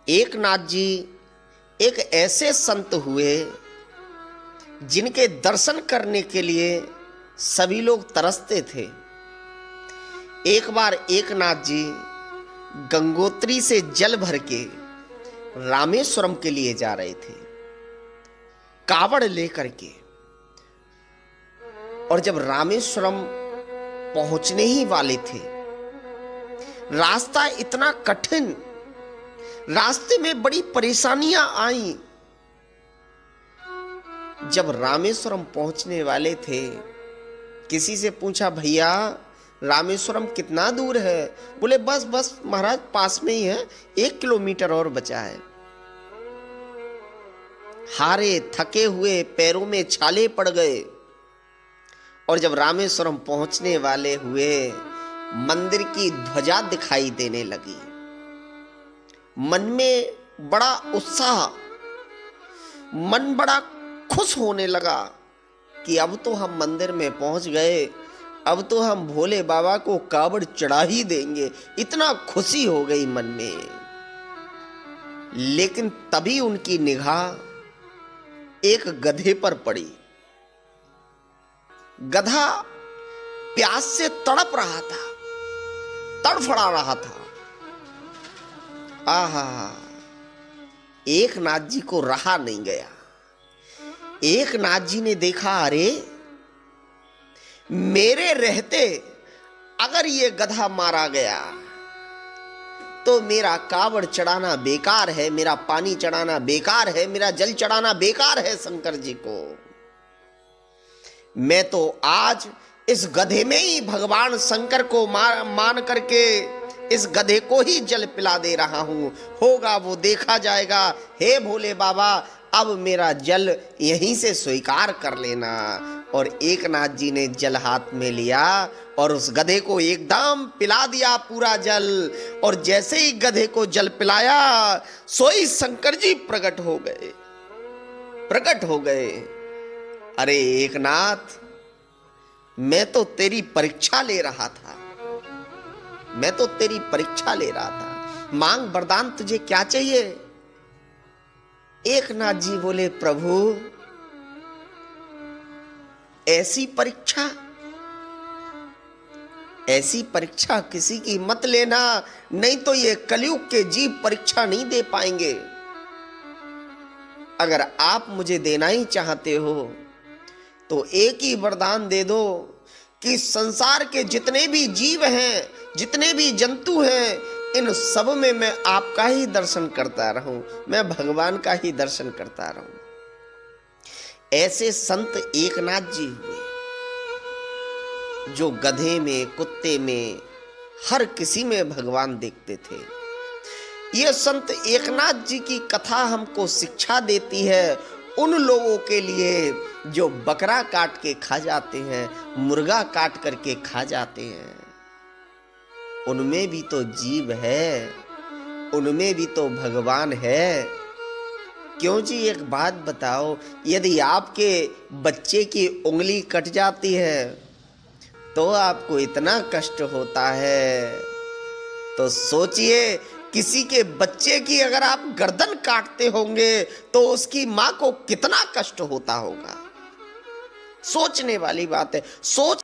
एक नाथ जी एक ऐसे संत हुए जिनके दर्शन करने के लिए सभी लोग तरसते थे। एक बार एक नाथ जी गंगोत्री से जल भर के रामेश्वरम के लिए जा रहे थे, कावड़ लेकर के। और जब रामेश्वरम पहुंचने ही वाले थे, रास्ता इतना कठिन, रास्ते में बड़ी परेशानियां आई। जब रामेश्वरम पहुंचने वाले थे, किसी से पूछा, भैया रामेश्वरम कितना दूर है? बोले बस बस महाराज पास में ही है, 1 किलोमीटर और बचा है। हारे थके हुए पैरों में छाले पड़ गए। और जब रामेश्वरम पहुंचने वाले हुए, मंदिर की ध्वजा दिखाई देने लगी। मन में बड़ा उत्साह, मन बड़ा खुश होने लगा कि अब तो हम मंदिर में पहुंच गए, अब तो हम भोले बाबा को कावड़ चढ़ा ही देंगे। इतना खुशी हो गई मन में। लेकिन तभी उनकी निगाह एक गधे पर पड़ी। गधा प्यास से तड़प रहा था, तड़फड़ा रहा था। आहा, एक नाथ जी को रहा नहीं गया। एक नाथ जी ने देखा, अरे मेरे रहते अगर ये गधा मारा गया तो मेरा कावड़ चढ़ाना बेकार है, मेरा पानी चढ़ाना बेकार है, मेरा जल चढ़ाना बेकार है शंकर जी को। मैं तो आज इस गधे में ही भगवान शंकर को मान करके इस गधे को ही जल पिला दे रहा हूं। होगा वो देखा जाएगा। हे भोले बाबा, अब मेरा जल यहीं से स्वीकार कर लेना। और एक नाथ जी ने जल हाथ में लिया और उस गधे को एकदम पिला दिया पूरा जल। और जैसे ही गधे को जल पिलाया, सोई शंकर जी प्रकट हो गए, प्रकट हो गए। अरे एक नाथ, मैं तो तेरी परीक्षा ले रहा था, मैं तो तेरी परीक्षा ले रहा था। मांग वरदान, तुझे क्या चाहिए? एक नाथ जी बोले, प्रभु ऐसी परीक्षा, ऐसी परीक्षा किसी की मत लेना, नहीं तो ये कलयुग के जीव परीक्षा नहीं दे पाएंगे। अगर आप मुझे देना ही चाहते हो तो एक ही वरदान दे दो कि संसार के जितने भी जीव हैं, जितने भी जंतु हैं, इन सब में मैं आपका ही दर्शन करता रहूं, मैं भगवान का ही दर्शन करता रहूं। ऐसे संत एक नाथ जी हुए जो गधे में, कुत्ते में, हर किसी में भगवान देखते थे। ये संत एक नाथ जी की कथा हमको शिक्षा देती है उन लोगों के लिए जो बकरा काट के खा जाते हैं, मुर्गा काट करके खा जाते हैं। उनमें भी तो जीव है, उनमें भी तो भगवान है। क्यों जी, एक बात बताओ, यदि आपके बच्चे की उंगली कट जाती है तो आपको इतना कष्ट होता है, तो सोचिए किसी के बच्चे की अगर आप गर्दन काटते होंगे तो उसकी मां को कितना कष्ट होता होगा। सोचने वाली बात है। सोच